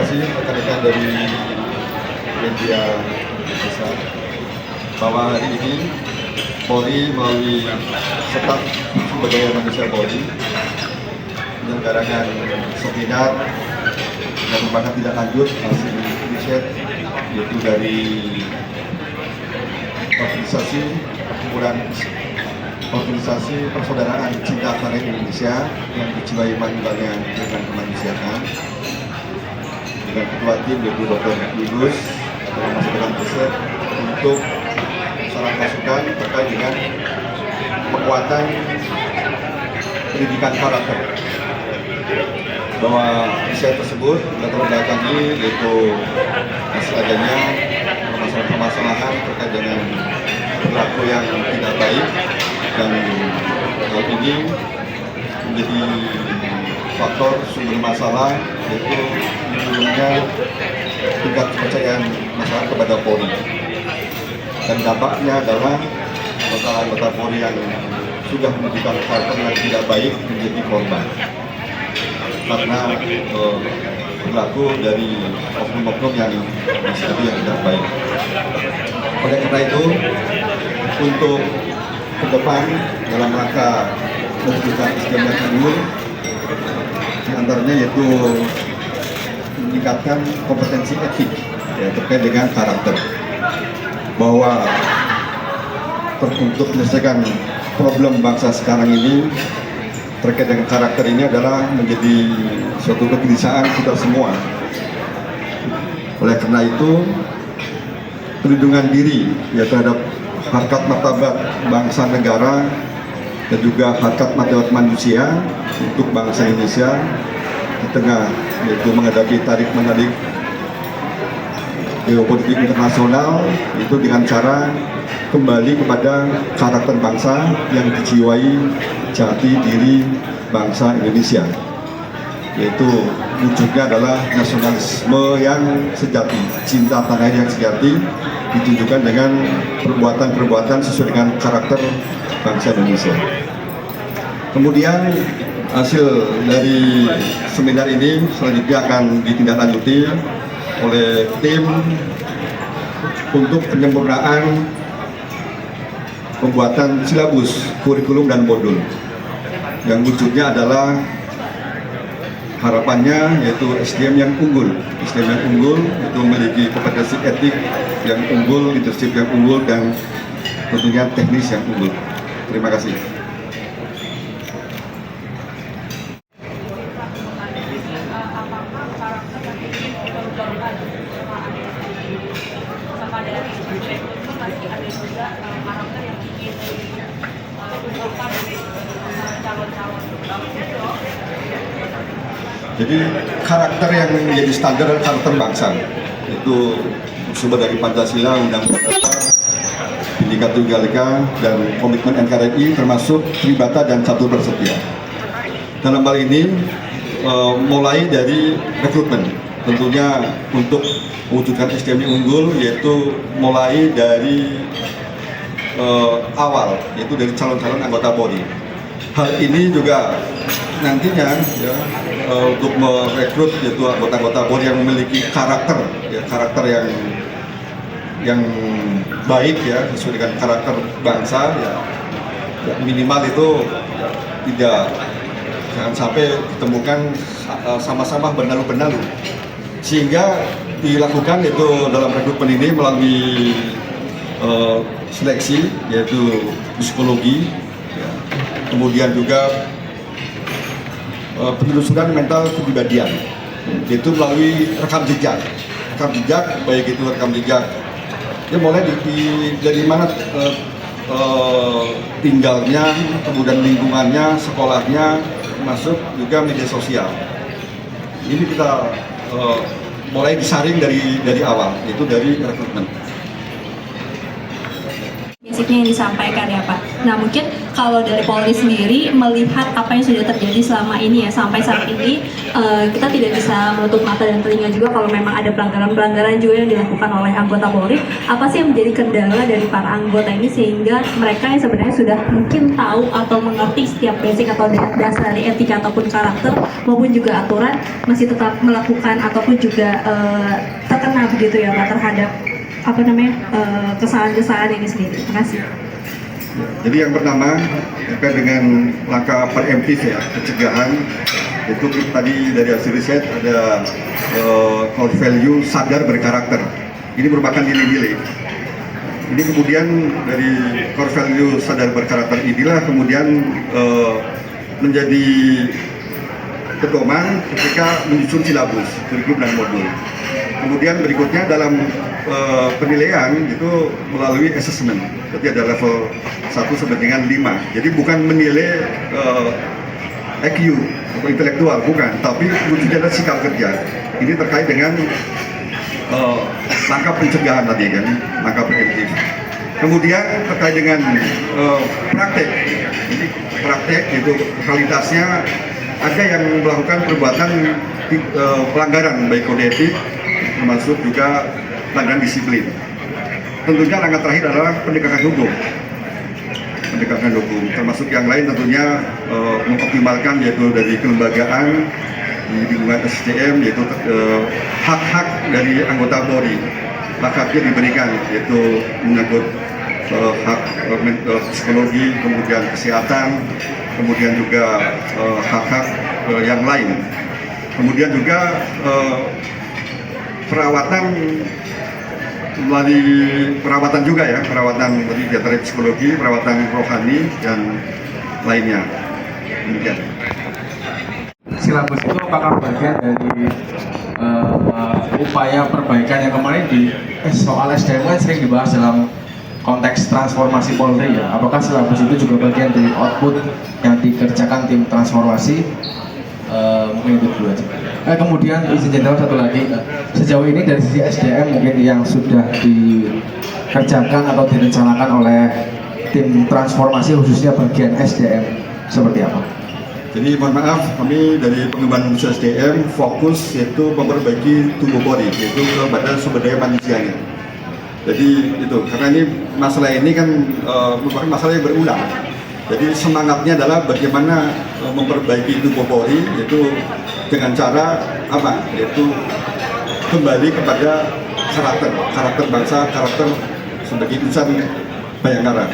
kasih rekan-rekan dari media besar bahwa hari ini Polri melalui staf sumber daya manusia Polri menyelenggarakan seminar yang merupakan tindak lanjut hasil riset yaitu dari organisasi persaudaraan cinta tanah Indonesia yang dijiwai manggilnya dengan kemanusiaan dengan ketua tim yaitu Dr. Yunus dalam masukan riset untuk saran masukan terkait dengan penguatan pendidikan karakter, bahwa riset tersebut latar belakangi yaitu masih adanya permasalahan terkait dengan perilaku yang tidak baik, dan hal ini menjadi faktor sumber masalah yaitu menurunnya tingkat kepercayaan masyarakat kepada Polri, dan dampaknya adalah anggota Polri yang sudah menunjukkan karakter yang tidak baik menjadi korban karena perilaku dari oknum-oknum yang tidak baik. Oleh karena itu, untuk ke depan dalam rangka mewujudkan SDM yang unggul, diantaranya yaitu meningkatkan kompetensi etik ya, terkait dengan karakter, bahwa untuk menyelesaikan problem bangsa sekarang ini terkait dengan karakter ini adalah menjadi suatu kegelisahan kita semua. Oleh karena itu, perlindungan diri ya terhadap harkat martabat bangsa negara dan juga harkat martabat manusia untuk bangsa Indonesia di tengah yaitu menghadapi tarik-menarik geopolitik internasional itu dengan cara kembali kepada karakter bangsa yang dijiwai jati diri bangsa Indonesia, yaitu wujudnya adalah nasionalisme yang sejati, cinta tanah air yang sejati ditunjukkan dengan perbuatan-perbuatan sesuai dengan karakter bangsa Indonesia. Kemudian hasil dari seminar ini selanjutnya akan ditindaklanjuti oleh tim untuk penyempurnaan pembuatan silabus, kurikulum dan modul yang wujudnya adalah harapannya yaitu SDM yang unggul. SDM yang unggul itu memiliki kompetensi etik yang unggul, leadership yang unggul, dan tentunya teknis yang unggul. Terima kasih. Jadi karakter yang menjadi standar adalah karakter bangsa, itu sumber dari Pancasila, Undang-Undang Dasar, Bhinneka Tunggal Ika, dan komitmen NKRI termasuk Tribata dan Catur Bersetia. Dalam hal ini mulai dari rekrutmen, tentunya untuk mewujudkan SDM yang unggul yaitu mulai dari awal, yaitu dari calon-calon anggota Polri. Hal ini juga nantinya ya, untuk merekrut yaitu anggota-anggota Polri yang memiliki karakter ya, karakter yang baik ya, sesuai dengan karakter bangsa ya, minimal itu ya, jangan sampai ditemukan sama-sama benalu-benalu, sehingga dilakukan itu dalam rekrutmen ini melalui seleksi yaitu psikologi ya, kemudian juga penelusuran mental kepribadian, yaitu melalui rekam jejak baik itu rekam jejak ya mulai dari mana tinggalnya, kemudian lingkungannya, sekolahnya, masuk juga media sosial. Ini kita mulai disaring dari awal, itu dari rekrutmen. Basicnya yang disampaikan ya Pak. Nah mungkin kalau dari Polri sendiri melihat apa yang sudah terjadi selama ini ya sampai saat ini kita tidak bisa menutup mata dan telinga juga kalau memang ada pelanggaran-pelanggaran juga yang dilakukan oleh anggota Polri. Apa sih yang menjadi kendala dari para anggota ini sehingga mereka yang sebenarnya sudah mungkin tahu atau mengerti setiap basic atau dasar dari etika ataupun karakter maupun juga aturan masih tetap melakukan ataupun juga terkena begitu ya Pak terhadap kesalahan-kesalahan ini sendiri. Terima kasih. Jadi yang pertama terkait dengan langkah preemptif ya, pencegahan itu tadi dari hasil riset ada core value sadar berkarakter. Ini merupakan nilai-nilai. Ini kemudian dari core value sadar berkarakter inilah kemudian menjadi pedoman ketika menyusun silabus, kurikulum dan modul. Kemudian berikutnya dalam penilaian itu melalui assessment. Jadi ada level 1 sampai dengan 5. Jadi bukan menilai IQ atau intelektual, bukan. Tapi kuncinya adalah sikap kerja. Ini terkait dengan langkah pencegahan tadi kan, langkah preventif. Kemudian terkait dengan praktek. Ini praktek itu kualitasnya ada yang melakukan perbuatan pelanggaran baik kode etik termasuk juga pelanggaran disiplin. Tentunya langkah terakhir adalah penegakan hukum. Penegakan hukum termasuk yang lain tentunya mengoptimalkan yaitu dari kelembagaan di lingkungan SDM yaitu hak-hak dari anggota Polri. Hak-haknya diberikan yaitu menyangkut hak psikologi, kemudian kesehatan, kemudian juga hak-hak yang lain. Kemudian juga perawatan melalui perawatan juga ya, perawatan dari psikologi, perawatan rohani dan lainnya. Demikian. Silabus itu apakah bagian dari upaya perbaikan yang kemarin di soal SDM kan sering dibahas dalam konteks transformasi Polri ya? Apakah silabus itu juga bagian dari output yang dikerjakan tim transformasi? Mungkin itu dulu aja. Kemudian izin jenderal satu lagi, sejauh ini dari sisi SDM mungkin yang sudah dikerjakan atau direncanakan oleh tim transformasi khususnya bagian SDM seperti apa? Jadi mohon maaf, kami dari pengembangan khusus SDM fokus yaitu memperbaiki tubuh Polri, yaitu badan sumber daya manusianya. Jadi itu, karena ini masalah ini kan merupakan masalah yang berulang. Jadi semangatnya adalah bagaimana memperbaiki tubuh Polri, yaitu dengan cara apa? Yaitu kembali kepada karakter bangsa, karakter sebagai insan Bayangkara.